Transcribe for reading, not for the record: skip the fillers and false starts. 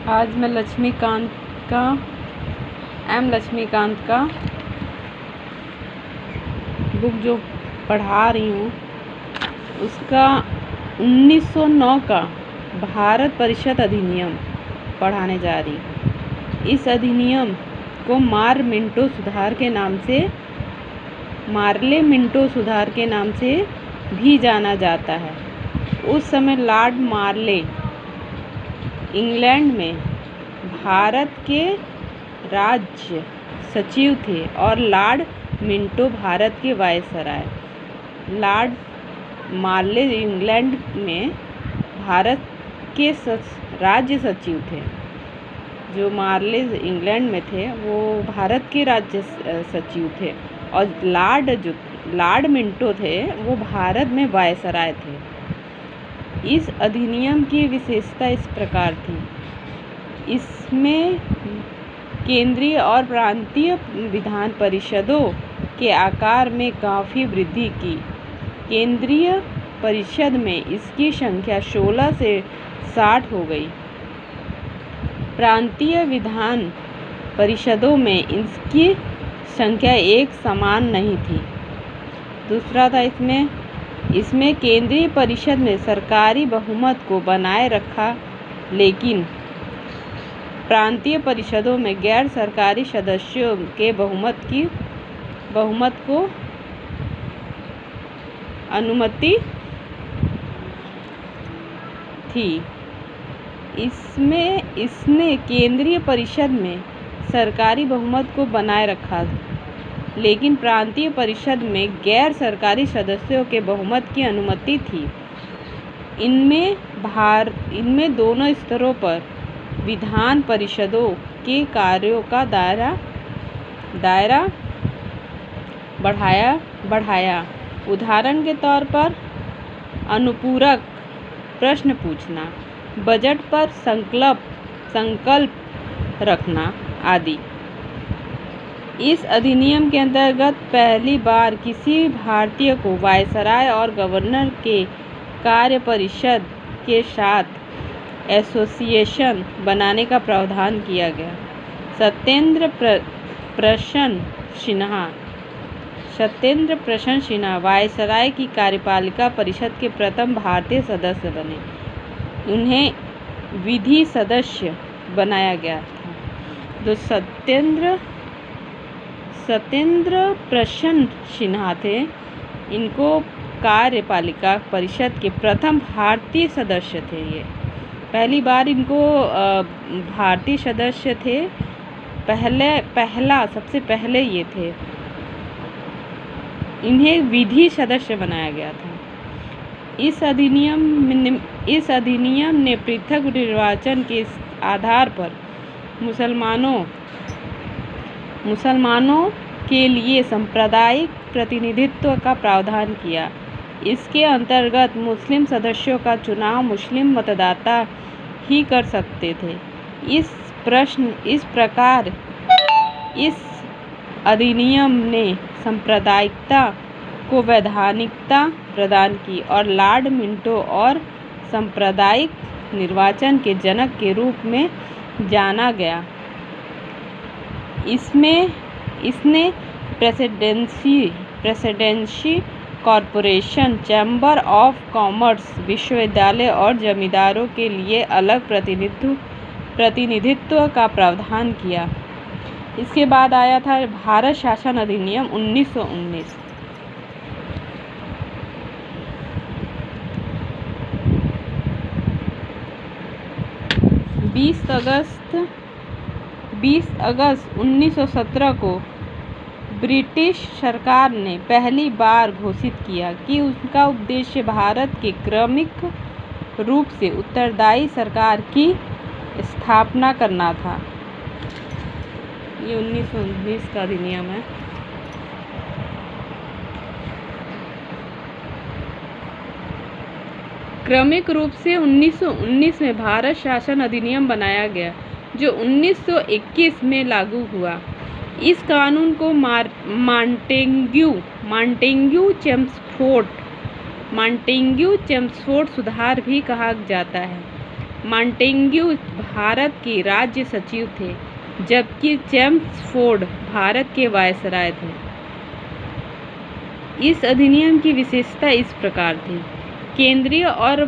आज मैं लक्ष्मीकांत का बुक जो पढ़ा रही हूँ उसका 1909 का भारत परिषद अधिनियम पढ़ाने जा रही हूँ। इस अधिनियम को मार्ले मिंटो सुधार के नाम से भी जाना जाता है। उस समय लॉर्ड मार्ले इंग्लैंड में भारत के राज्य सचिव थे और लॉर्ड मिंटो भारत के वायसराय। लॉर्ड मार्ले इंग्लैंड में भारत के राज्य सचिव थे। जो मार्ले इंग्लैंड में थे वो भारत के राज्य सचिव थे और लॉर्ड मिंटो थे वो भारत में वायसराय थे। इस अधिनियम की विशेषता इस प्रकार थी। इसमें केंद्रीय और प्रांतीय विधान परिषदों के आकार में काफ़ी वृद्धि की। केंद्रीय परिषद में इसकी संख्या 16 से 60 हो गई। प्रांतीय विधान परिषदों में इसकी संख्या एक समान नहीं थी। दूसरा था इसमें केंद्रीय परिषद में सरकारी बहुमत को बनाए रखा, लेकिन प्रांतीय परिषदों में गैर सरकारी सदस्यों के बहुमत को अनुमति थी। इसने केंद्रीय परिषद में सरकारी बहुमत को बनाए रखा, लेकिन प्रांतीय परिषद में गैर सरकारी सदस्यों के बहुमत की अनुमति थी। इनमें दोनों स्तरों पर विधान परिषदों के कार्यों का दायरा बढ़ाया। उदाहरण के तौर पर अनुपूरक प्रश्न पूछना, बजट पर संकल्प रखना आदि। इस अधिनियम के अंतर्गत पहली बार किसी भारतीय को वायसराय और गवर्नर के कार्य परिषद के साथ एसोसिएशन बनाने का प्रावधान किया गया। सत्येंद्र प्रसन्न सिन्हा वायसराय की कार्यपालिका परिषद के प्रथम भारतीय सदस्य बने। उन्हें विधि सदस्य बनाया गया था। जो सत्येंद्र प्रसन्न सिन्हा थे, इनको कार्यपालिका परिषद के प्रथम भारतीय सदस्य थे। ये पहली बार इनको भारतीय सदस्य थे। सबसे पहले ये थे। इन्हें विधि सदस्य बनाया गया था। इस अधिनियम ने पृथक निर्वाचन के आधार पर मुसलमानों के लिए सांप्रदायिक प्रतिनिधित्व का प्रावधान किया। इसके अंतर्गत मुस्लिम सदस्यों का चुनाव मुस्लिम मतदाता ही कर सकते थे। इस प्रकार इस अधिनियम ने सांप्रदायिकता को वैधानिकता प्रदान की और लॉर्ड मिंटो और सांप्रदायिक निर्वाचन के जनक के रूप में जाना गया। इसने presidency corporation, chamber of commerce, विश्वविद्यालय और जमींदारों के लिए अलग प्रतिनिधित्व का प्रावधान किया। इसके बाद आया था भारत शासन अधिनियम 1919। 20 अगस्त 1917 को ब्रिटिश सरकार ने पहली बार घोषित किया कि उनका उद्देश्य भारत के क्रमिक रूप से उत्तरदायी सरकार की स्थापना करना था। ये 1919 का अधिनियम है। क्रमिक रूप से 1919 में भारत शासन अधिनियम बनाया गया, जो 1921 में लागू हुआ। इस कानून को मांटेग्यू चेम्सफोर्ड सुधार भी कहा जाता है। मॉन्टेग्यू भारत के राज्य सचिव थे, जबकि चेम्सफोर्ड भारत के वायसराय थे। इस अधिनियम की विशेषता इस प्रकार थी। केंद्रीय और